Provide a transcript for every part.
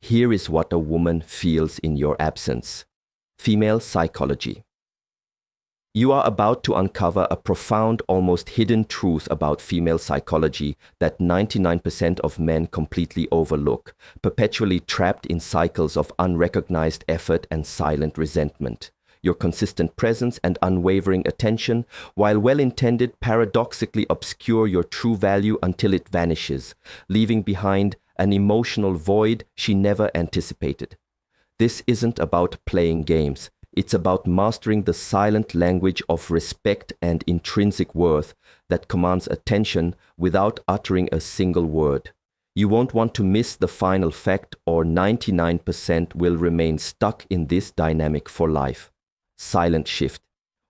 Here is what a woman feels in your absence. Female psychology. You are about to uncover a profound, almost hidden truth about female psychology that 99% of men completely overlook, perpetually trapped in cycles of unrecognized effort and silent resentment. Your consistent presence and unwavering attention, while well-intended, paradoxically obscure your true value until it vanishes, leaving behind an emotional void she never anticipated. This isn't about playing games. It's about mastering the silent language of respect and intrinsic worth that commands attention without uttering a single word. You won't want to miss the final fact, or 99% will remain stuck in this dynamic for life. Silent shift.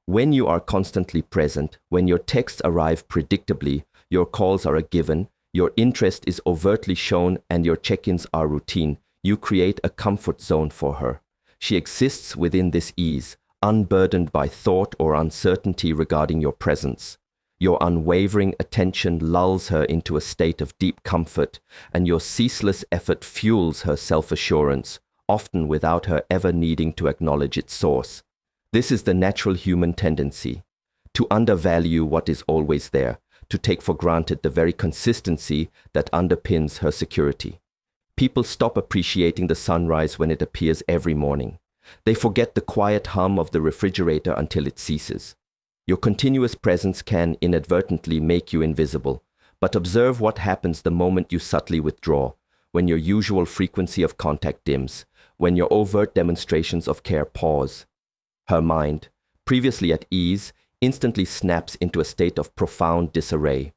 When you are constantly present, when your texts arrive predictably, your calls are a given, your interest is overtly shown, and your check-ins are routine, you create a comfort zone for her. She exists within this ease, unburdened by thought or uncertainty regarding your presence. Your unwavering attention lulls her into a state of deep comfort, and your ceaseless effort fuels her self-assurance, often without her ever needing to acknowledge its source. This is the natural human tendency, to undervalue what is always there, to take for granted the very consistency that underpins her security. People stop appreciating the sunrise when it appears every morning. They forget the quiet hum of the refrigerator until it ceases. Your continuous presence can inadvertently make you invisible, but observe what happens the moment you subtly withdraw, when your usual frequency of contact dims, when your overt demonstrations of care pause. Her mind, previously at ease, instantly snaps into a state of profound disarray.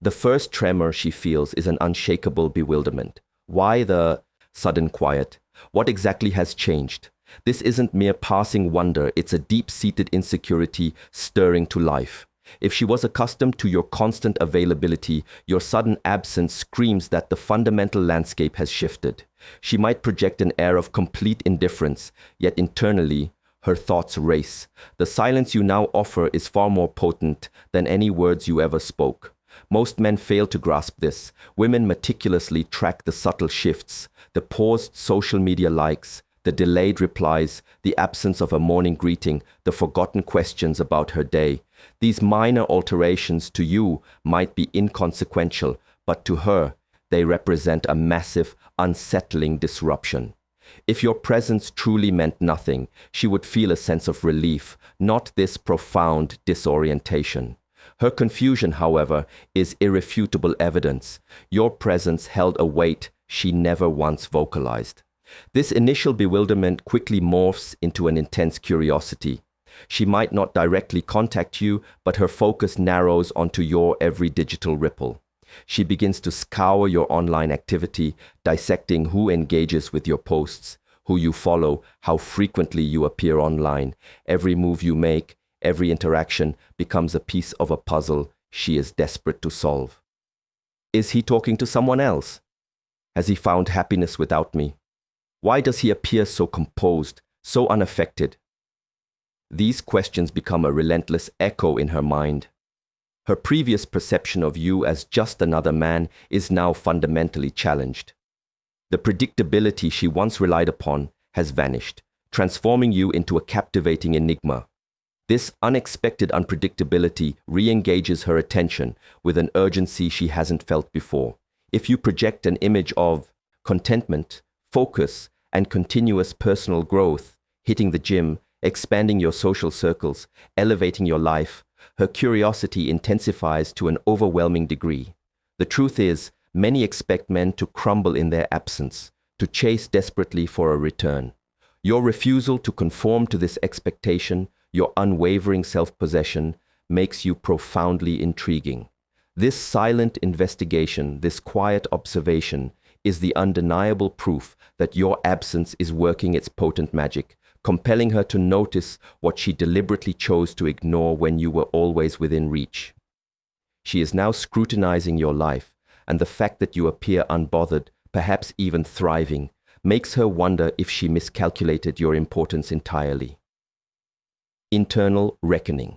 The first tremor she feels is an unshakable bewilderment. Why the sudden quiet? What exactly has changed? This isn't mere passing wonder, it's a deep-seated insecurity stirring to life. If she was accustomed to your constant availability, your sudden absence screams that the fundamental landscape has shifted. She might project an air of complete indifference, yet internally, her thoughts race. The silence you now offer is far more potent than any words you ever spoke. Most men fail to grasp this. Women meticulously track the subtle shifts, the paused social media likes, the delayed replies, the absence of a morning greeting, the forgotten questions about her day. These minor alterations to you might be inconsequential, but to her, they represent a massive, unsettling disruption. If your presence truly meant nothing, she would feel a sense of relief, not this profound disorientation. Her confusion, however, is irrefutable evidence. Your presence held a weight she never once vocalized. This initial bewilderment quickly morphs into an intense curiosity. She might not directly contact you, but her focus narrows onto your every digital ripple. She begins to scour your online activity, dissecting who engages with your posts, who you follow, how frequently you appear online. Every move you make, every interaction becomes a piece of a puzzle she is desperate to solve. Is he talking to someone else? Has he found happiness without me? Why does he appear so composed, so unaffected? These questions become a relentless echo in her mind. Her previous perception of you as just another man is now fundamentally challenged. The predictability she once relied upon has vanished, transforming you into a captivating enigma. This unexpected unpredictability re-engages her attention with an urgency she hasn't felt before. If you project an image of contentment, focus, and continuous personal growth, hitting the gym, expanding your social circles, elevating your life, her curiosity intensifies to an overwhelming degree. The truth is, many expect men to crumble in their absence, to chase desperately for a return. Your refusal to conform to this expectation, your unwavering self-possession, makes you profoundly intriguing. This silent investigation, this quiet observation, is the undeniable proof that your absence is working its potent magic, compelling her to notice what she deliberately chose to ignore when you were always within reach. She is now scrutinizing your life, and the fact that you appear unbothered, perhaps even thriving, makes her wonder if she miscalculated your importance entirely. Internal reckoning.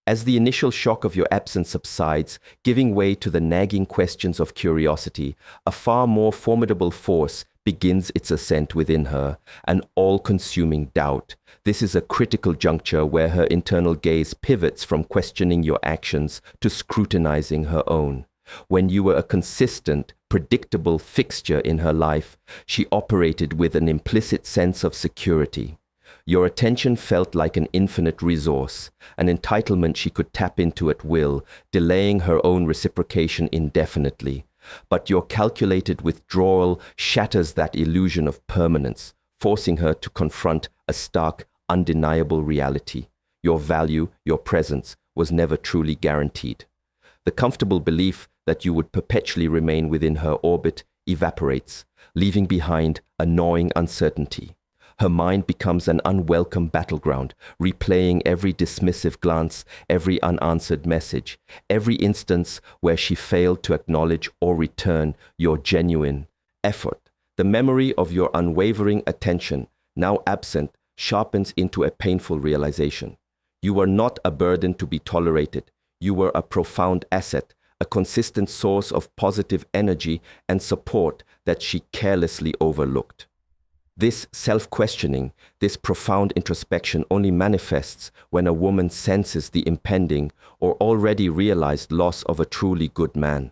As the initial shock of your absence subsides, giving way to the nagging questions of curiosity, a far more formidable force begins its ascent within her, an all-consuming doubt. This is a critical juncture where her internal gaze pivots from questioning your actions to scrutinizing her own. When you were a consistent, predictable fixture in her life, she operated with an implicit sense of security. Your attention felt like an infinite resource, an entitlement she could tap into at will, delaying her own reciprocation indefinitely. But your calculated withdrawal shatters that illusion of permanence, forcing her to confront a stark, undeniable reality. Your value, your presence, was never truly guaranteed. The comfortable belief that you would perpetually remain within her orbit evaporates, leaving behind a gnawing uncertainty. Her mind becomes an unwelcome battleground, replaying every dismissive glance, every unanswered message, every instance where she failed to acknowledge or return your genuine effort. The memory of your unwavering attention, now absent, sharpens into a painful realization. You were not a burden to be tolerated. You were a profound asset, a consistent source of positive energy and support that she carelessly overlooked. This self-questioning, this profound introspection only manifests when a woman senses the impending or already realized loss of a truly good man.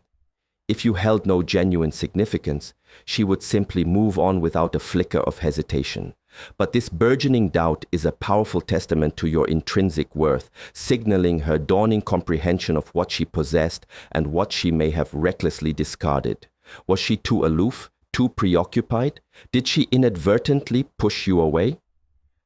If you held no genuine significance, she would simply move on without a flicker of hesitation. But this burgeoning doubt is a powerful testament to your intrinsic worth, signaling her dawning comprehension of what she possessed and what she may have recklessly discarded. Was she too aloof? Too preoccupied? Did she inadvertently push you away?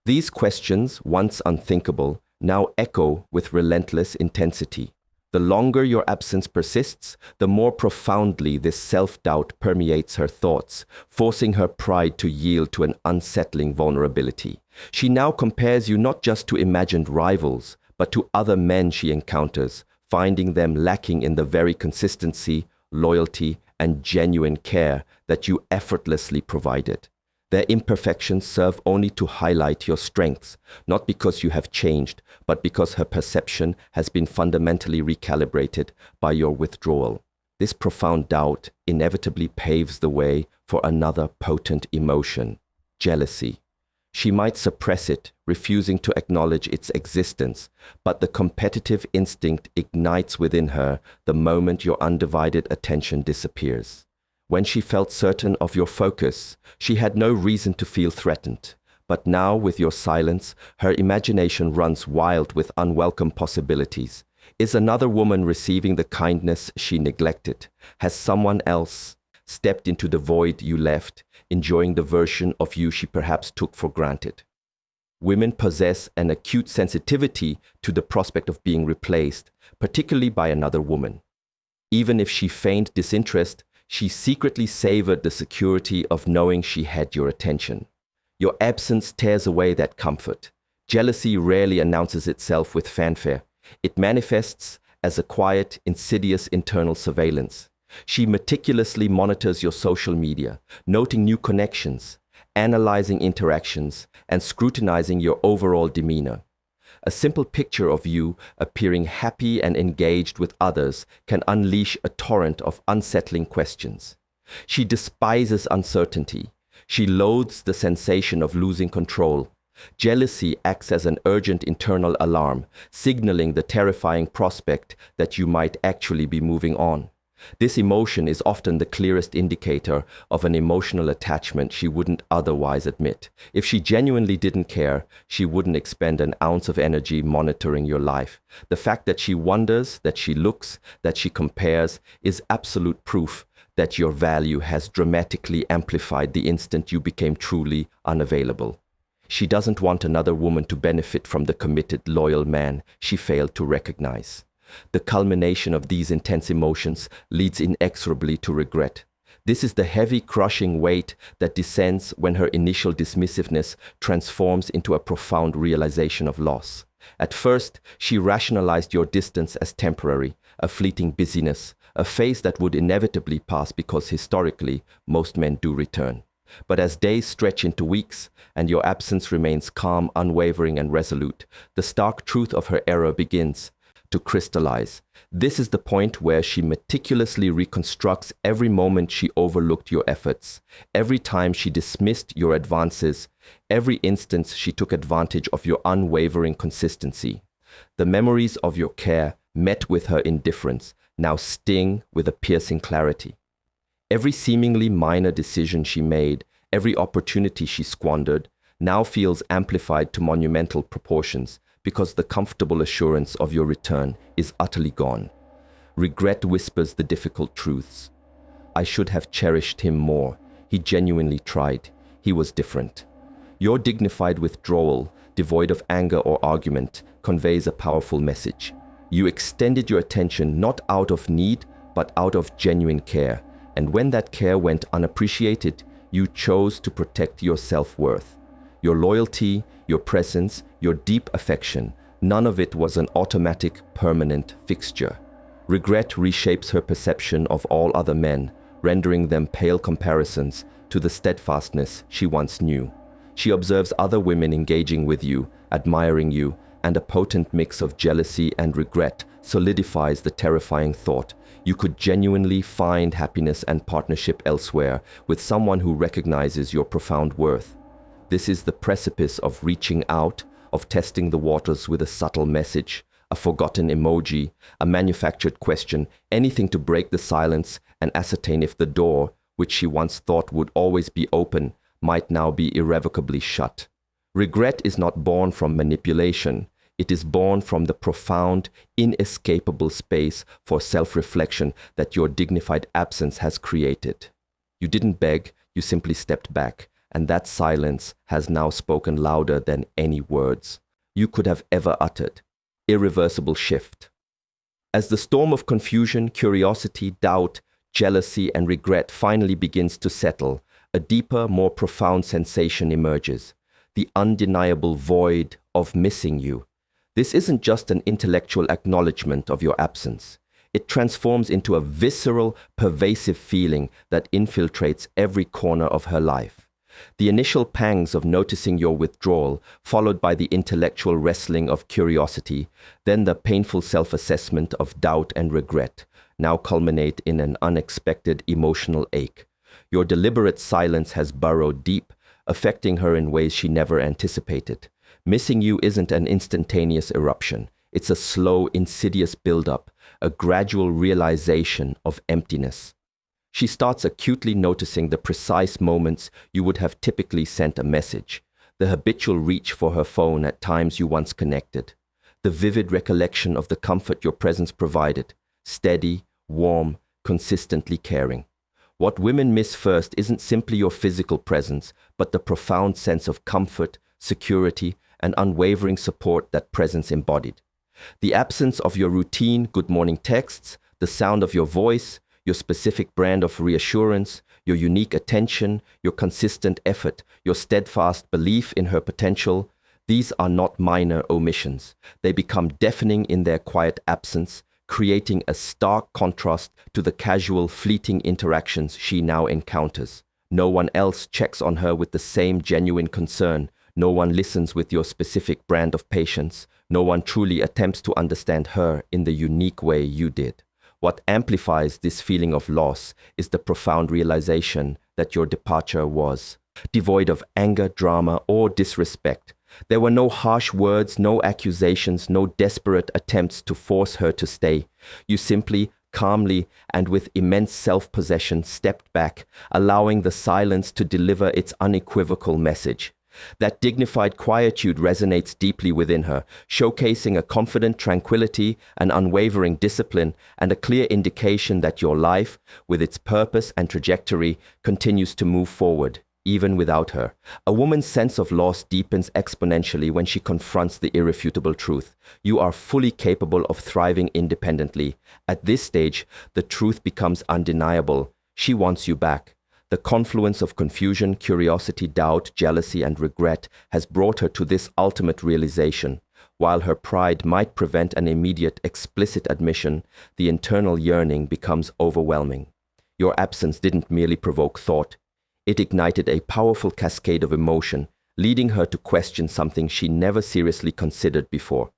These questions, once unthinkable, now echo with relentless intensity. The longer your absence persists, the more profoundly this self-doubt permeates her thoughts, forcing her pride to yield to an unsettling vulnerability. She now compares you not just to imagined rivals, but to other men she encounters, finding them lacking in the very consistency, loyalty, and genuine care that you effortlessly provided. Their imperfections serve only to highlight your strengths, not because you have changed, but because her perception has been fundamentally recalibrated by your withdrawal. This profound doubt inevitably paves the way for another potent emotion, jealousy. She might suppress it, refusing to acknowledge its existence, but the competitive instinct ignites within her the moment your undivided attention disappears. When she felt certain of your focus, she had no reason to feel threatened. But now, with your silence, her imagination runs wild with unwelcome possibilities. Is another woman receiving the kindness she neglected? Has someone else stepped into the void you left, enjoying the version of you she perhaps took for granted? Women possess an acute sensitivity to the prospect of being replaced, particularly by another woman. Even if she feigned disinterest, she secretly savored the security of knowing she had your attention. Your absence tears away that comfort. Jealousy rarely announces itself with fanfare. It manifests as a quiet, insidious internal surveillance. She meticulously monitors your social media, noting new connections, analyzing interactions, and scrutinizing your overall demeanor. A simple picture of you appearing happy and engaged with others can unleash a torrent of unsettling questions. She despises uncertainty. She loathes the sensation of losing control. Jealousy acts as an urgent internal alarm, signaling the terrifying prospect that you might actually be moving on. This emotion is often the clearest indicator of an emotional attachment she wouldn't otherwise admit. If she genuinely didn't care, she wouldn't expend an ounce of energy monitoring your life. The fact that she wonders, that she looks, that she compares, is absolute proof that your value has dramatically amplified the instant you became truly unavailable. She doesn't want another woman to benefit from the committed, loyal man she failed to recognize. The culmination of these intense emotions leads inexorably to regret. This is the heavy, crushing weight that descends when her initial dismissiveness transforms into a profound realization of loss. At first, she rationalized your distance as temporary, a fleeting busyness, a phase that would inevitably pass because historically, most men do return. But as days stretch into weeks and your absence remains calm, unwavering, and resolute, the stark truth of her error begins to crystallize. This is the point where she meticulously reconstructs every moment she overlooked your efforts, every time she dismissed your advances, every instance she took advantage of your unwavering consistency. The memories of your care met with her indifference now sting with a piercing clarity. Every seemingly minor decision she made, every opportunity she squandered, now feels amplified to monumental proportions because the comfortable assurance of your return is utterly gone. Regret whispers the difficult truths. I should have cherished him more. He genuinely tried. He was different. Your dignified withdrawal, devoid of anger or argument, conveys a powerful message. You extended your attention not out of need, but out of genuine care. And when that care went unappreciated, you chose to protect your self-worth. Your loyalty, your presence, your deep affection, none of it was an automatic, permanent fixture. Regret reshapes her perception of all other men, rendering them pale comparisons to the steadfastness she once knew. She observes other women engaging with you, admiring you, and a potent mix of jealousy and regret solidifies the terrifying thought you could genuinely find happiness and partnership elsewhere with someone who recognizes your profound worth. This is the precipice of reaching out, of testing the waters with a subtle message, a forgotten emoji, a manufactured question, anything to break the silence and ascertain if the door, which she once thought would always be open, might now be irrevocably shut. Regret is not born from manipulation. It is born from the profound, inescapable space for self-reflection that your dignified absence has created. You didn't beg, you simply stepped back, and that silence has now spoken louder than any words you could have ever uttered. Irreversible shift. As the storm of confusion, curiosity, doubt, jealousy, and regret finally begins to settle, a deeper, more profound sensation emerges. The undeniable void of missing you. This isn't just an intellectual acknowledgement of your absence. It transforms into a visceral, pervasive feeling that infiltrates every corner of her life. The initial pangs of noticing your withdrawal, followed by the intellectual wrestling of curiosity, then the painful self-assessment of doubt and regret, now culminate in an unexpected emotional ache. Your deliberate silence has burrowed deep, affecting her in ways she never anticipated. Missing you isn't an instantaneous eruption. It's a slow, insidious buildup, a gradual realization of emptiness. She starts acutely noticing the precise moments you would have typically sent a message, the habitual reach for her phone at times you once connected, the vivid recollection of the comfort your presence provided, steady, warm, consistently caring. What women miss first isn't simply your physical presence, but the profound sense of comfort, security, and unwavering support that presence embodied. The absence of your routine good morning texts, the sound of your voice, your specific brand of reassurance, your unique attention, your consistent effort, your steadfast belief in her potential, these are not minor omissions. They become deafening in their quiet absence, creating a stark contrast to the casual, fleeting interactions she now encounters. No one else checks on her with the same genuine concern. No one listens with your specific brand of patience. No one truly attempts to understand her in the unique way you did. What amplifies this feeling of loss is the profound realization that your departure was devoid of anger, drama, or disrespect. There were no harsh words, no accusations, no desperate attempts to force her to stay. You simply, calmly, and with immense self-possession stepped back, allowing the silence to deliver its unequivocal message. That dignified quietude resonates deeply within her, showcasing a confident tranquility, an unwavering discipline, and a clear indication that your life, with its purpose and trajectory, continues to move forward, even without her. A woman's sense of loss deepens exponentially when she confronts the irrefutable truth. You are fully capable of thriving independently. At this stage, the truth becomes undeniable. She wants you back. The confluence of confusion, curiosity, doubt, jealousy, and regret has brought her to this ultimate realization. While her pride might prevent an immediate, explicit admission, the internal yearning becomes overwhelming. Your absence didn't merely provoke thought. It ignited a powerful cascade of emotion, leading her to question something she never seriously considered before.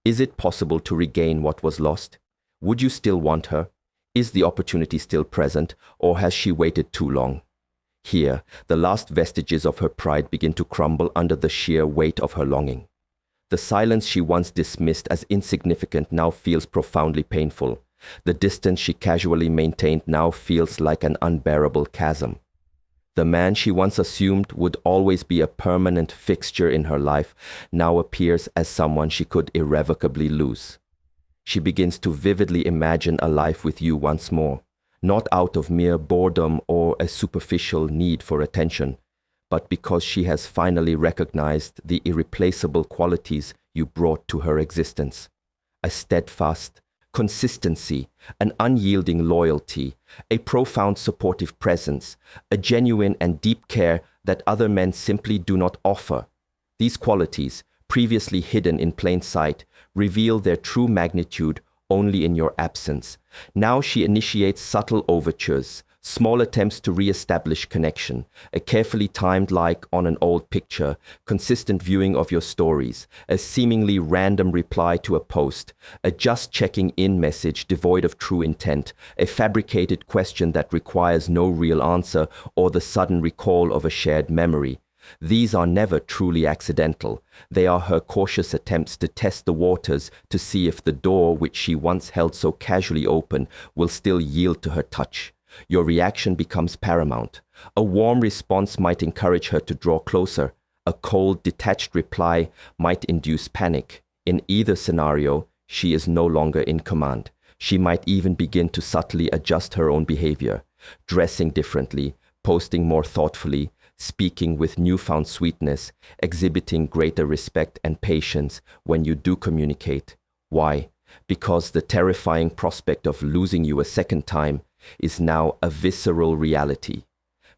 Is it possible to regain what was lost? Would you still want her? Is the opportunity still present, or has she waited too long? Here, the last vestiges of her pride begin to crumble under the sheer weight of her longing. The silence she once dismissed as insignificant now feels profoundly painful. The distance she casually maintained now feels like an unbearable chasm. The man she once assumed would always be a permanent fixture in her life now appears as someone she could irrevocably lose. She begins to vividly imagine a life with you once more, not out of mere boredom or a superficial need for attention, but because she has finally recognized the irreplaceable qualities you brought to her existence. A steadfast consistency, an unyielding loyalty, a profound supportive presence, a genuine and deep care that other men simply do not offer. These qualities, previously hidden in plain sight, reveal their true magnitude only in your absence. Now she initiates subtle overtures, small attempts to re-establish connection, a carefully timed like on an old picture, consistent viewing of your stories, a seemingly random reply to a post, a just checking in message devoid of true intent, a fabricated question that requires no real answer, or the sudden recall of a shared memory. These are never truly accidental. They are her cautious attempts to test the waters to see if the door which she once held so casually open will still yield to her touch. Your reaction becomes paramount. A warm response might encourage her to draw closer. A cold, detached reply might induce panic. In either scenario, she is no longer in command. She might even begin to subtly adjust her own behavior, dressing differently, posting more thoughtfully, speaking with newfound sweetness, exhibiting greater respect and patience when you do communicate. Why? Because the terrifying prospect of losing you a second time is now a visceral reality.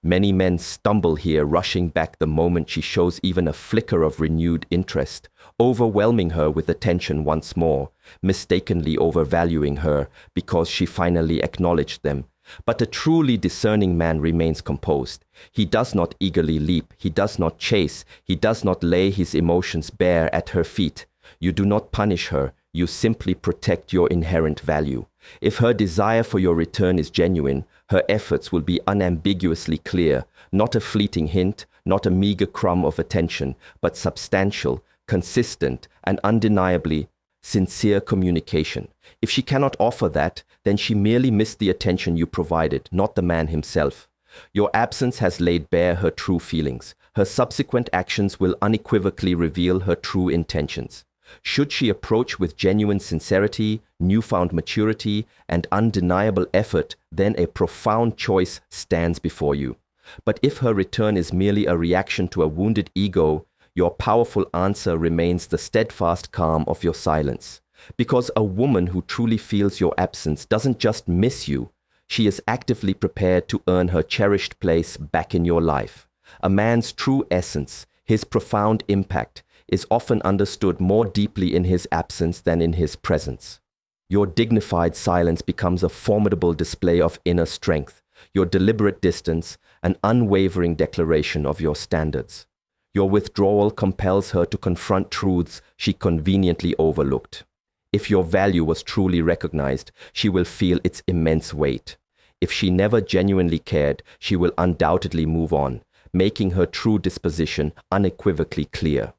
Many men stumble here, rushing back the moment she shows even a flicker of renewed interest, overwhelming her with attention once more, mistakenly overvaluing her because she finally acknowledged them. But a truly discerning man remains composed. He does not eagerly leap, he does not chase, he does not lay his emotions bare at her feet. You do not punish her, you simply protect your inherent value. If her desire for your return is genuine, her efforts will be unambiguously clear, not a fleeting hint, not a meager crumb of attention, but substantial, consistent, and undeniably sincere communication. If she cannot offer that, then she merely missed the attention you provided, not the man himself. Your absence has laid bare her true feelings. Her subsequent actions will unequivocally reveal her true intentions. Should she approach with genuine sincerity, newfound maturity, and undeniable effort, then a profound choice stands before you. But if her return is merely a reaction to a wounded ego, your powerful answer remains the steadfast calm of your silence. Because a woman who truly feels your absence doesn't just miss you, she is actively prepared to earn her cherished place back in your life. A man's true essence, his profound impact, is often understood more deeply in his absence than in his presence. Your dignified silence becomes a formidable display of inner strength, your deliberate distance, an unwavering declaration of your standards. Your withdrawal compels her to confront truths she conveniently overlooked. If your value was truly recognized, she will feel its immense weight. If she never genuinely cared, she will undoubtedly move on, making her true disposition unequivocally clear.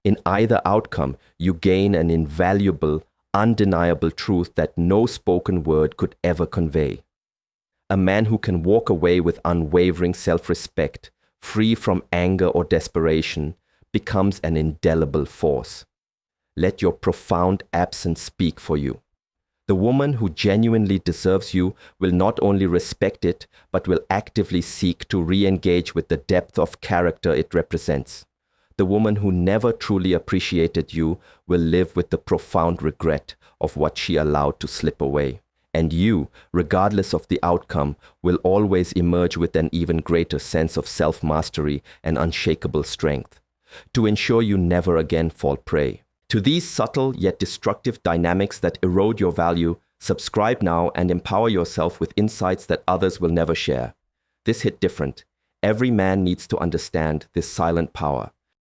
In either outcome, you gain an invaluable, undeniable truth that no spoken word could ever convey. A man who can walk away with unwavering self-respect, free from anger or desperation, becomes an indelible force. Let your profound absence speak for you. The woman who genuinely deserves you will not only respect it, but will actively seek to re-engage with the depth of character it represents. The woman who never truly appreciated you will live with the profound regret of what she allowed to slip away. And you, regardless of the outcome, will always emerge with an even greater sense of self-mastery and unshakable strength, to ensure you never again fall prey to these subtle yet destructive dynamics that erode your value. Subscribe now and empower yourself with insights that others will never share. This hit different. Every man needs to understand this silent power.